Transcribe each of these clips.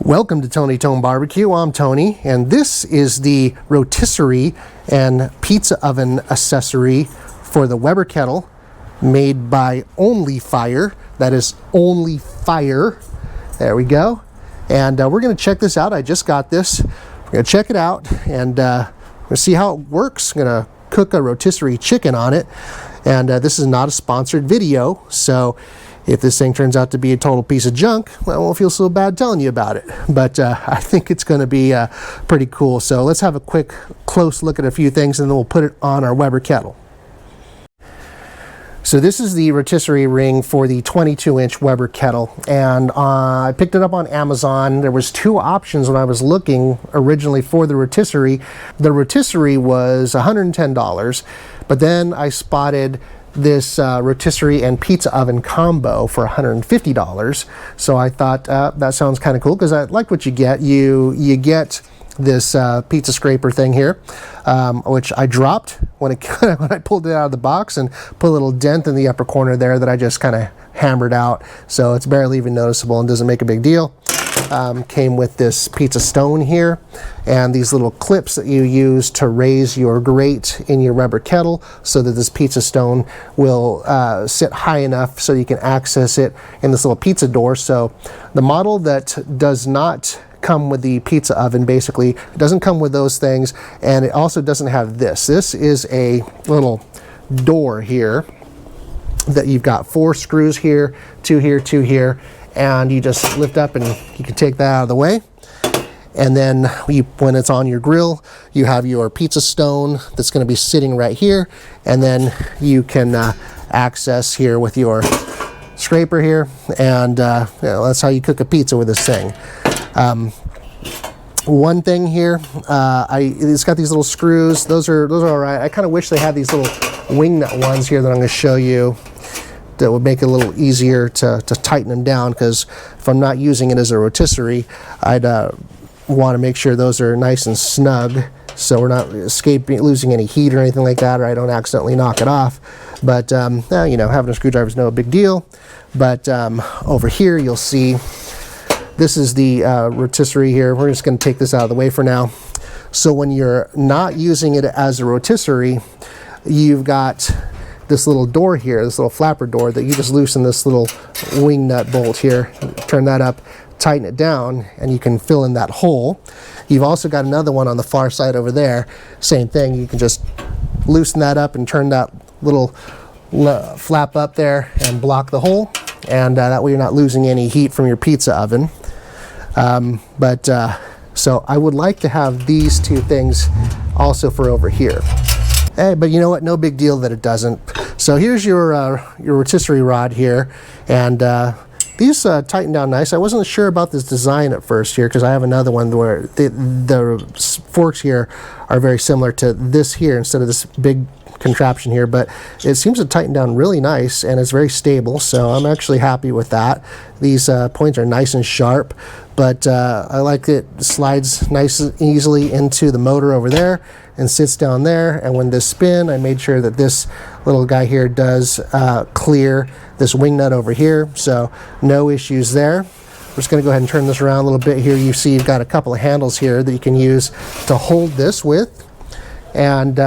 Welcome to Tony Tone Barbecue. I'm Tony, and this is the rotisserie and pizza oven accessory for the Weber Kettle, made by OnlyFire. That is OnlyFire. There we go. And we're going to check this out. I just got this. We're going to check it out and we'll see how it works. I'm going to cook a rotisserie chicken on it. And this is not a sponsored video, so if this thing turns out to be a total piece of junk, well, I won't feel so bad telling you about it. But I think it's going to be pretty cool. So let's have a quick, close look at a few things, and then we'll put it on our Weber Kettle. So this is the rotisserie ring for the 22-inch Weber Kettle, and I picked it up on Amazon. There was two options when I was looking originally for the rotisserie. The rotisserie was $110, but then I spotted this rotisserie and pizza oven combo for $150. So I thought that sounds kind of cool, because I like what you get. You get this pizza scraper thing here, which I dropped when I pulled it out of the box, and put a little dent in the upper corner there that I just kind of hammered out, so it's barely even noticeable and doesn't make a big deal. Came with this pizza stone here, and these little clips that you use to raise your grate in your Weber Kettle, so that this pizza stone will sit high enough so you can access it in this little pizza door. So the model that does not come with the pizza oven, basically, it doesn't come with those things, and it also doesn't have this. This is a little door here that you've got 4 screws here, 2 here, 2 here, and you just lift up and you can take that out of the way. And then when it's on your grill, you have your pizza stone that's going to be sitting right here, and then you can access here with your scraper here, and that's how you cook a pizza with this thing. One thing here, it's got these little screws. Those are all right. I kind of wish they had these little wing nut ones here that I'm going to show you, that would make it a little easier to tighten them down, because if I'm not using it as a rotisserie, I'd want to make sure those are nice and snug, so we're not losing any heat or anything like that, or I don't accidentally knock it off. But you know, having a screwdriver is no big deal. But over here you'll see this is the rotisserie here. We're just going to take this out of the way for now. So when you're not using it as a rotisserie, you've got this little door here, this little flapper door, that you just loosen this little wing nut bolt here, turn that up, tighten it down, and you can fill in that hole. You've also got another one on the far side over there, same thing. You can just loosen that up and turn that little flap up there and block the hole, and that way you're not losing any heat from your pizza oven. So I would like to have these two things also for over here. Hey, but you know what? No big deal that it doesn't. So here's your rotisserie rod here, and these tighten down nice. I wasn't sure about this design at first here, because I have another one where the forks here are very similar to this here instead of this big contraption here, but it seems to tighten down really nice, and it's very stable, so I'm actually happy with that. These points are nice and sharp, but I like it slides nice and easily into the motor over there and sits down there. And when this spin, I made sure that this little guy here does clear this wing nut over here, so no issues there. We're just going to go ahead and turn this around a little bit here. You see you've got a couple of handles here that you can use to hold this with, and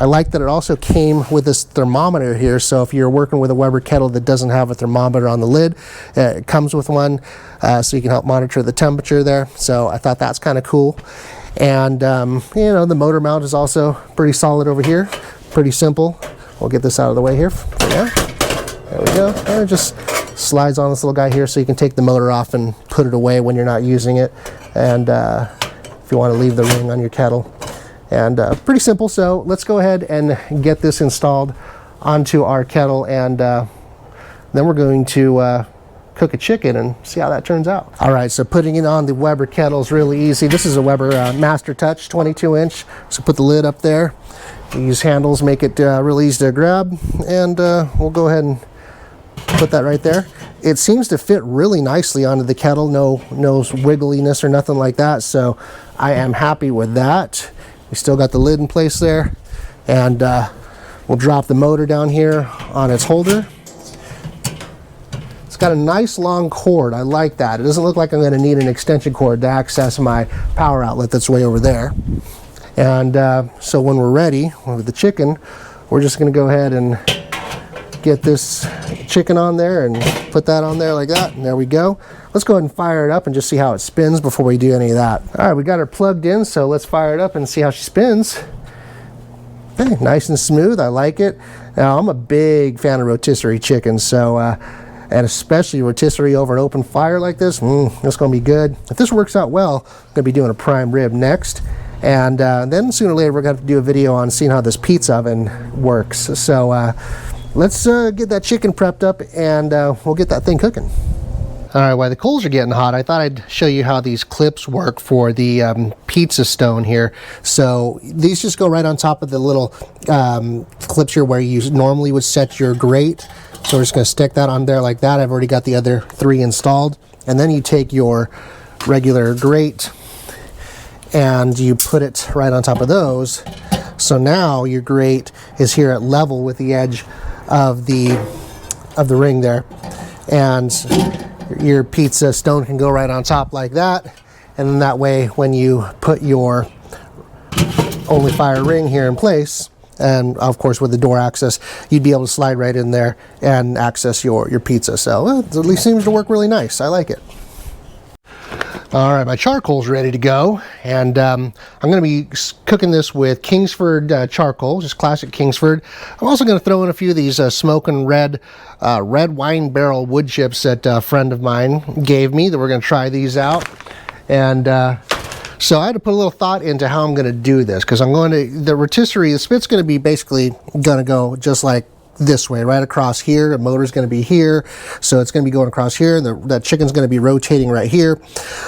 I like that it also came with this thermometer here, so if you're working with a Weber Kettle that doesn't have a thermometer on the lid, it comes with one, so you can help monitor the temperature there. So I thought that's kind of cool. And you know, the motor mount is also pretty solid over here, pretty simple. We'll get this out of the way here for now. There we go, and it just slides on this little guy here, so you can take the motor off and put it away when you're not using it, and if you want to leave the ring on your kettle. And pretty simple. So let's go ahead and get this installed onto our kettle, and then we're going to cook a chicken and see how that turns out. All right, so putting it on the Weber Kettle is really easy. This is a Weber Master Touch 22-inch. So put the lid up there. These handles make it really easy to grab, and we'll go ahead and put that right there. It seems to fit really nicely onto the kettle. No wiggliness or nothing like that, so I am happy with that. We still got the lid in place there, and we'll drop the motor down here on its holder. It's got a nice long cord. I like that. It doesn't look like I'm going to need an extension cord to access my power outlet that's way over there. And so when we're ready with the chicken, we're just going to go ahead and get this chicken on there and put that on there like that, and there we go. Let's go ahead and fire it up and just see how it spins before we do any of that. All right, we got her plugged in, so let's fire it up and see how she spins. Okay, nice and smooth. I like it. Now, I'm a big fan of rotisserie chicken, so and especially rotisserie over an open fire like this, that's going to be good. If this works out well, I'm going to be doing a prime rib next. And then sooner or later, we're going to have to do a video on seeing how this pizza oven works. So let's get that chicken prepped up, and we'll get that thing cooking. All right, while the coals are getting hot, I thought I'd show you how these clips work for the pizza stone here. So these just go right on top of the little clips here where you normally would set your grate. So we're just going to stick that on there like that. I've already got the other 3 installed. And then you take your regular grate and you put it right on top of those. So now your grate is here at level with the edge of the ring there, and your pizza stone can go right on top like that. And then that way, when you put your OnlyFire ring here in place, and of course with the door access, you'd be able to slide right in there and access your pizza. So it at least seems to work really nice. I like it. All right, my charcoal's ready to go, and I'm going to be cooking this with Kingsford charcoal, just classic Kingsford. I'm also going to throw in a few of these smoking red wine barrel wood chips that a friend of mine gave me, that we're going to try these out. And so I had to put a little thought into how I'm going to do this, because I'm going to, the rotisserie, the spit's going to be basically going to go just like this way, right across here. The motor's going to be here, so it's going to be going across here, and that chicken's going to be rotating right here.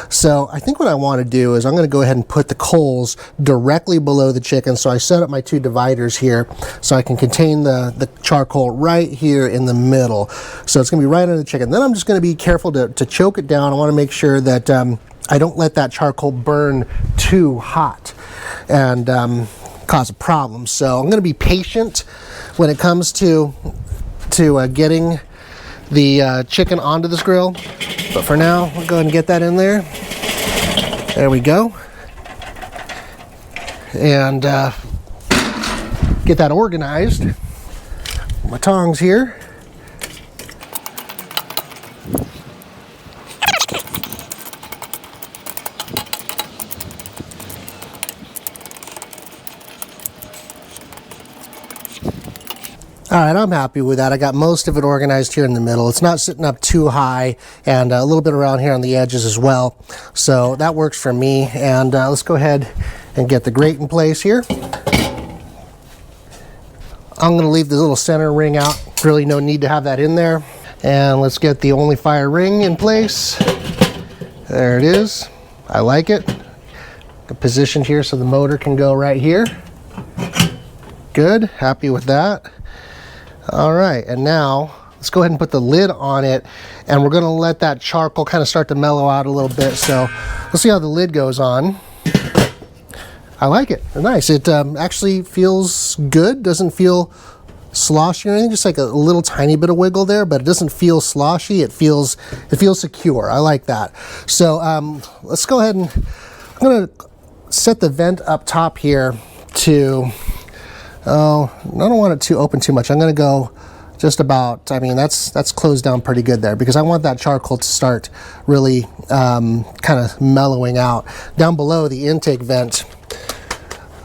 So I think what I want to do is I'm going to go ahead and put the coals directly below the chicken. So I set up my 2 dividers here so I can contain the charcoal right here in the middle. So it's going to be right under the chicken. Then I'm just going to be careful to choke it down. I want to make sure that I don't let that charcoal burn too hot and cause a problem. So I'm going to be patient when it comes to getting the chicken onto this grill. But for now, we'll go ahead and get that in there. There we go. And get that organized. My tongs here. All right, I'm happy with that. I got most of it organized here in the middle. It's not sitting up too high, and a little bit around here on the edges as well. So that works for me. And let's go ahead and get the grate in place here. I'm going to leave the little center ring out. Really no need to have that in there. And let's get the OnlyFire ring in place. There it is. I like it. Positioned here so the motor can go right here. Good. Happy with that. All right, and now let's go ahead and put the lid on it, and we're going to let that charcoal kind of start to mellow out a little bit. So let's see how the lid goes on. I like it. Nice. It actually feels good. Doesn't feel sloshy or anything. Just like a little tiny bit of wiggle there, but it doesn't feel sloshy. It feels secure. I like that. So let's go ahead and I'm going to set the vent up top here to. Oh, I don't want it to open too much. I'm going to go just about, I mean, that's closed down pretty good there, because I want that charcoal to start really kind of mellowing out. Down below the intake vent,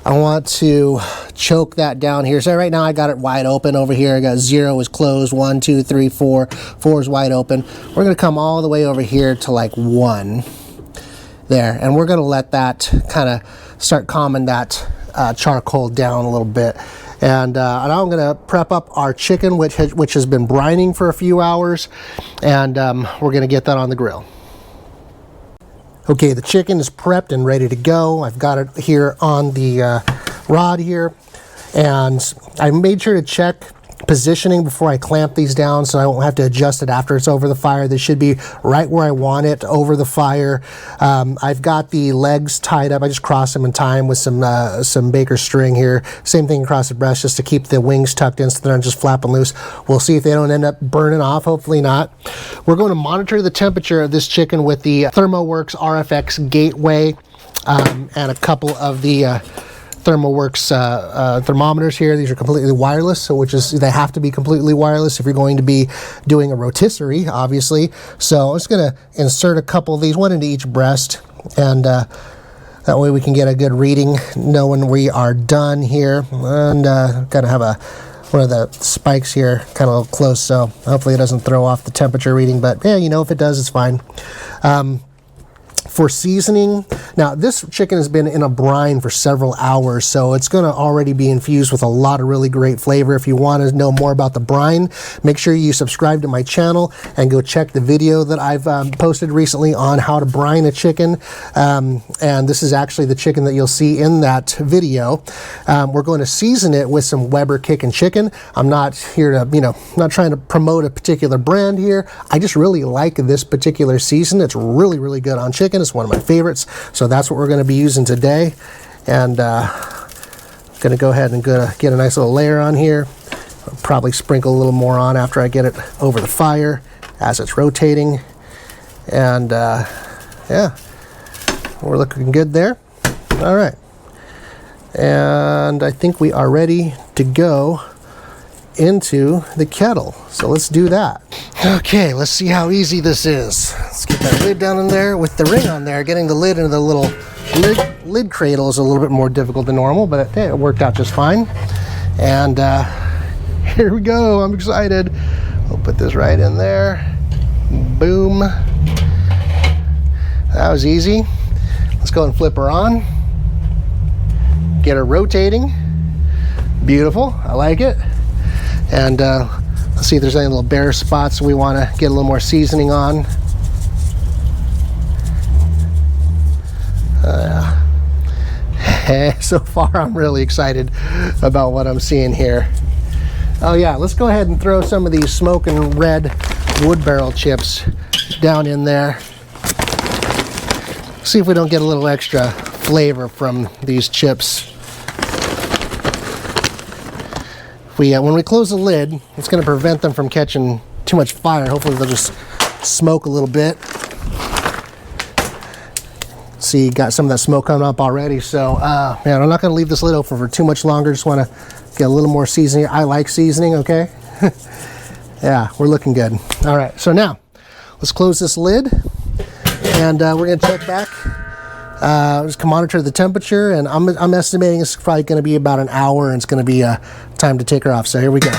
I want to choke that down here. So right now I got it wide open over here. I got 0 is closed, 1, 2, 3, 4. 4 is wide open. We're going to come all the way over here to like 1 there, and we're going to let that kind of start calming that charcoal down a little bit. And now I'm going to prep up our chicken, which has been brining for a few hours, and we're going to get that on the grill. Okay, the chicken is prepped and ready to go. I've got it here on the rod here, and I made sure to check positioning before I clamp these down, so I won't have to adjust it after it's over the fire. They should be right where I want it over the fire. I've got the legs tied up. I just cross them in time with some baker string here. Same thing across the breast, just to keep the wings tucked in so they're not just flapping loose. We'll see if they don't end up burning off. Hopefully not. We're going to monitor the temperature of this chicken with the ThermoWorks RFX Gateway and a couple of the ThermoWorks thermometers here. These are completely wireless, so they have to be completely wireless if you're going to be doing a rotisserie, obviously. So I'm just going to insert a couple of these, one into each breast, and that way we can get a good reading, knowing we are done here. And got to have one of the spikes here kind of close, so hopefully it doesn't throw off the temperature reading, but yeah, you know, if it does, it's fine. For seasoning, now this chicken has been in a brine for several hours, so it's going to already be infused with a lot of really great flavor. If you want to know more about the brine, make sure you subscribe to my channel and go check the video that I've posted recently on how to brine a chicken. And this is actually the chicken that you'll see in that video. We're going to season it with some Weber Kickin' chicken. I'm not here to, not trying to promote a particular brand here. I just really like this particular season. It's really, really good on chicken. It's one of my favorites, so that's what we're going to be using today. And going to go ahead and get a nice little layer on here. I'll probably sprinkle a little more on after I get it over the fire as it's rotating. And yeah, we're looking good there. All right, and I think we are ready to go into the kettle, so let's do that. Okay, let's see how easy this is. Let's get that lid down in there with the ring on there. Getting the lid into the little lid cradle is a little bit more difficult than normal, but it worked out just fine. And here we go. I'm excited. We'll put this right in there. Boom. That was easy. Let's go and flip her on. Get her rotating. Beautiful. I like it. And let's see if there's any little bare spots we want to get a little more seasoning on. So far, I'm really excited about what I'm seeing here. Oh yeah, let's go ahead and throw some of these smoking red wood barrel chips down in there. See if we don't get a little extra flavor from these chips. When we close the lid, it's going to prevent them from catching too much fire. Hopefully they'll just smoke a little bit. See, got some of that smoke coming up already. So, man, I'm not going to leave this lid open for too much longer. Just want to get a little more seasoning. I like seasoning, okay? Yeah, we're looking good. All right, so now let's close this lid, and we're going to check back. Just monitor the temperature, and I'm estimating it's probably going to be about an hour, and it's going to be time to take her off. So here we go.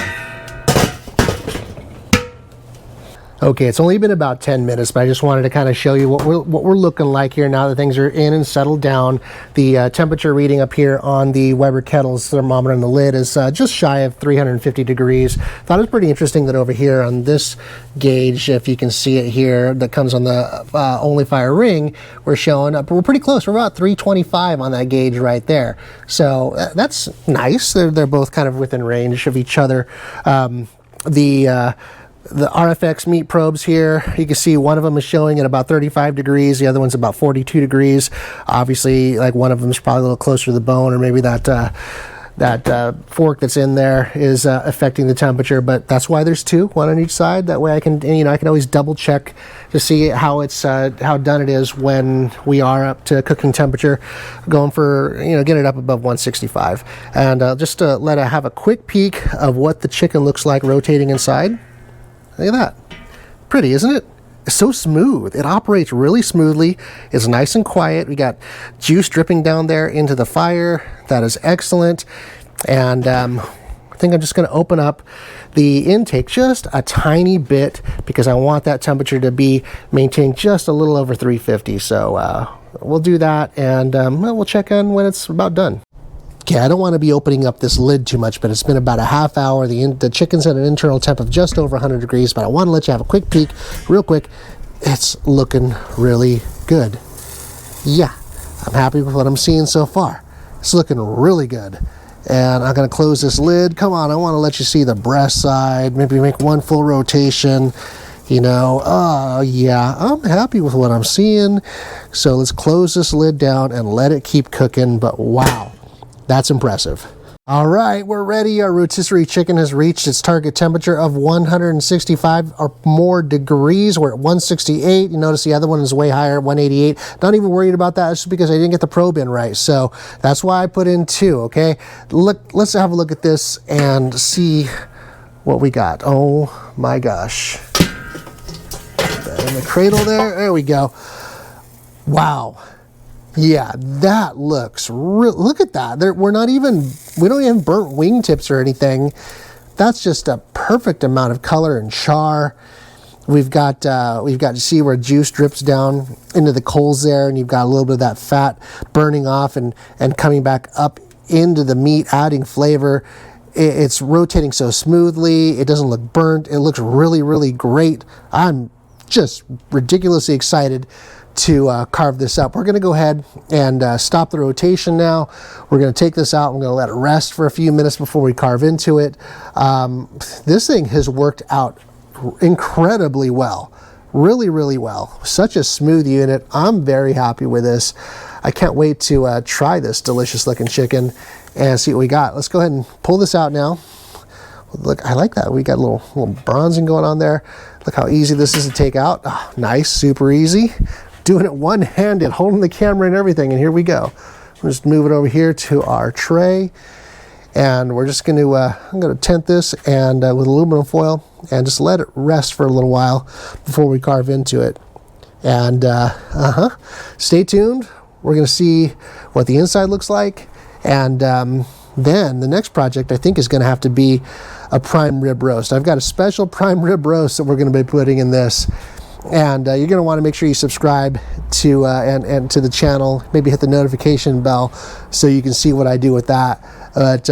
Okay, it's only been about 10 minutes, but I just wanted to kind of show you what we're looking like here now that things are in and settled down. The temperature reading up here on the Weber Kettle's thermometer on the lid is just shy of 350 degrees. Thought it was pretty interesting that over here on this gauge, if you can see it here, that comes on the OnlyFire ring, we're showing up. We're pretty close. We're about 325 on that gauge right there. So that's nice. They're both kind of within range of each other. The RFX meat probes here, you can see one of them is showing at about 35 degrees, the other one's about 42 degrees. Obviously, like one of them is probably a little closer to the bone, or maybe that fork that's in there is affecting the temperature, but that's why there's two, one on each side. That way I can always double check to see how it's how done it is when we are up to cooking temperature, going for get it up above 165. And just to have a quick peek of what the chicken looks like rotating inside. Look at that. Pretty, isn't it? It's so smooth. It operates really smoothly. It's nice and quiet. We got juice dripping down there into the fire. That is excellent. And I think I'm just going to open up the intake just a tiny bit because I want that temperature to be maintained just a little over 350. So we'll do that, and we'll check in when it's about done. Okay, I don't want to be opening up this lid too much, but it's been about a half hour. The chicken's at an internal temp of just over 100 degrees, but I want to let you have a quick peek, real quick. It's looking really good. Yeah, I'm happy with what I'm seeing so far. It's looking really good. And I'm going to close this lid. Come on, I want to let you see the breast side. Maybe make one full rotation. You know, yeah, I'm happy with what I'm seeing. So let's close this lid down and let it keep cooking. But wow, that's impressive. All right, we're ready. Our rotisserie chicken has reached its target temperature of 165 or more degrees. We're at 168. You notice the other one is way higher, 188. Not even worried about that. It's just because I didn't get the probe in right. So that's why I put in 2, okay? Look, let's have a look at this and see what we got. Oh my gosh. Put that in the cradle there. There we go. Wow. Yeah, that looks real. Look at that. We don't even burnt wingtips or anything. That's just a perfect amount of color and char. We've got to see where juice drips down into the coals there, and you've got a little bit of that fat burning off and coming back up into the meat, adding flavor. It's rotating so smoothly. It doesn't look burnt. It looks really, really great. I'm just ridiculously excited to carve this up. We're going to go ahead and stop the rotation now. We're going to take this out. I'm going to let it rest for a few minutes before we carve into it. This thing has worked out incredibly well. Really, really well. Such a smooth unit. I'm very happy with this. I can't wait to try this delicious looking chicken and see what we got. Let's go ahead and pull this out now. Look, I like that. We got a little bronzing going on there. Look how easy this is to take out. Oh, nice, super easy. Doing it one-handed, holding the camera and everything, and here we go. We'll just move it over here to our tray, and we're just going to, I'm going to tent this and with aluminum foil and just let it rest for a little while before we carve into it. And stay tuned. We're going to see what the inside looks like, and then the next project I think is going to have to be a prime rib roast. I've got a special prime rib roast that we're going to be putting in this. And you're going to want to make sure you subscribe to and to the channel. Maybe hit the notification bell so you can see what I do with that. But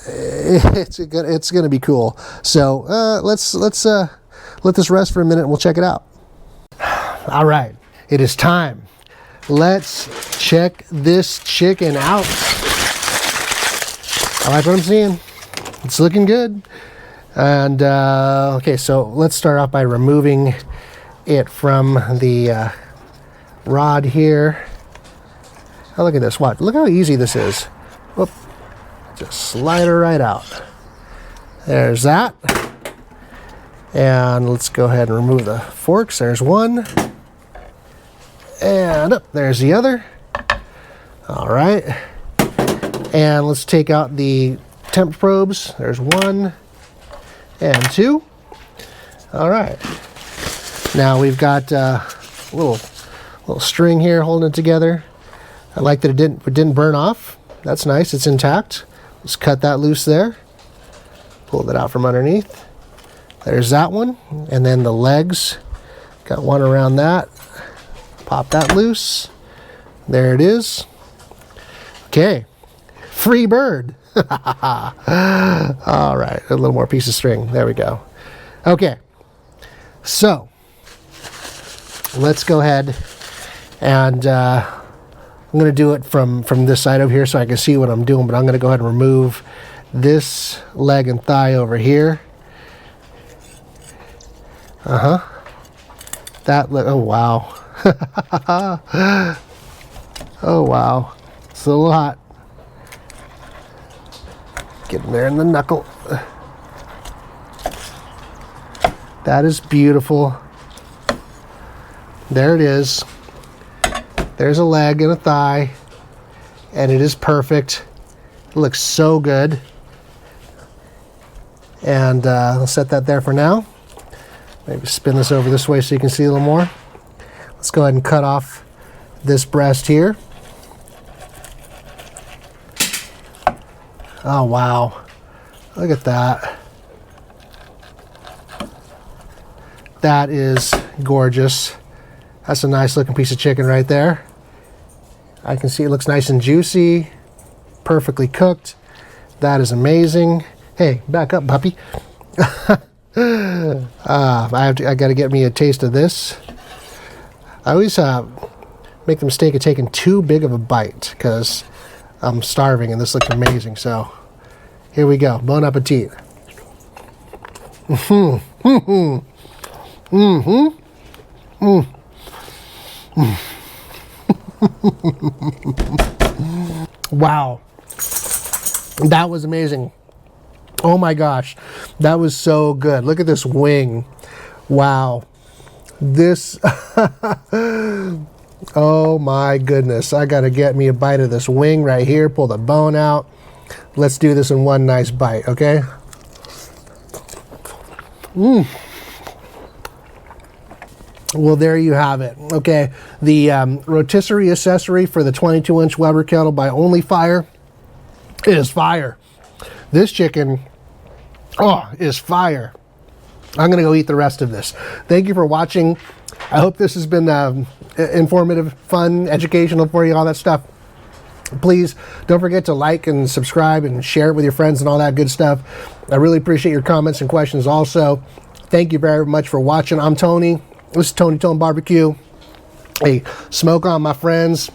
it's going to be cool. So let's let this rest for a minute and we'll check it out. All right, it is time. Let's check this chicken out. I like what I'm seeing. It's looking good. And okay, so let's start off by removing it from the rod here. Oh, look at this. Watch. Look how easy this is. Whoop. Just slide her right out. There's that. And let's go ahead and remove the forks. There's one. And up there's the other. All right. And let's take out the temp probes. There's 1 and 2. All right. Now we've got a little string here holding it together. I like that it didn't burn off. That's nice. It's intact. Let's cut that loose there. Pull that out from underneath. There's that one. And then the legs. Got one around that. Pop that loose. There it is. Okay. Free bird. All right. A little more piece of string. There we go. Okay. So let's go ahead and I'm going to do it from this side over here so I can see what I'm doing, but I'm going to go ahead and remove this leg and thigh over here. Oh wow. Oh wow, it's a little hot. Getting there in the knuckle. That is beautiful. There it is. There's a leg and a thigh, and it is perfect. It looks so good. And I'll set that there for now. Maybe spin this over this way so you can see a little more. Let's go ahead and cut off this breast here. Oh wow, look at that. That is gorgeous. That's a nice looking piece of chicken right there. I can see it looks nice and juicy, perfectly cooked. That is amazing. Hey, back up, puppy. I got to get me a taste of this. I always make the mistake of taking too big of a bite because I'm starving and this looks amazing. So here we go. Bon appetit. Wow. That was amazing. Oh my gosh. That was so good. Look at this wing. Wow. This... Oh my goodness. I gotta get me a bite of this wing right here. Pull the bone out. Let's do this in one nice bite, okay? Well, there you have it. Okay, the rotisserie accessory for the 22-inch Weber Kettle by OnlyFire is fire. This chicken, is fire. I'm gonna go eat the rest of this. Thank you for watching. I hope this has been informative, fun, educational for you, all that stuff. Please don't forget to like and subscribe and share it with your friends and all that good stuff. I really appreciate your comments and questions also. Thank you very much for watching. I'm Tony. This is Tony Tone Barbecue. Hey, smoke on, my friends.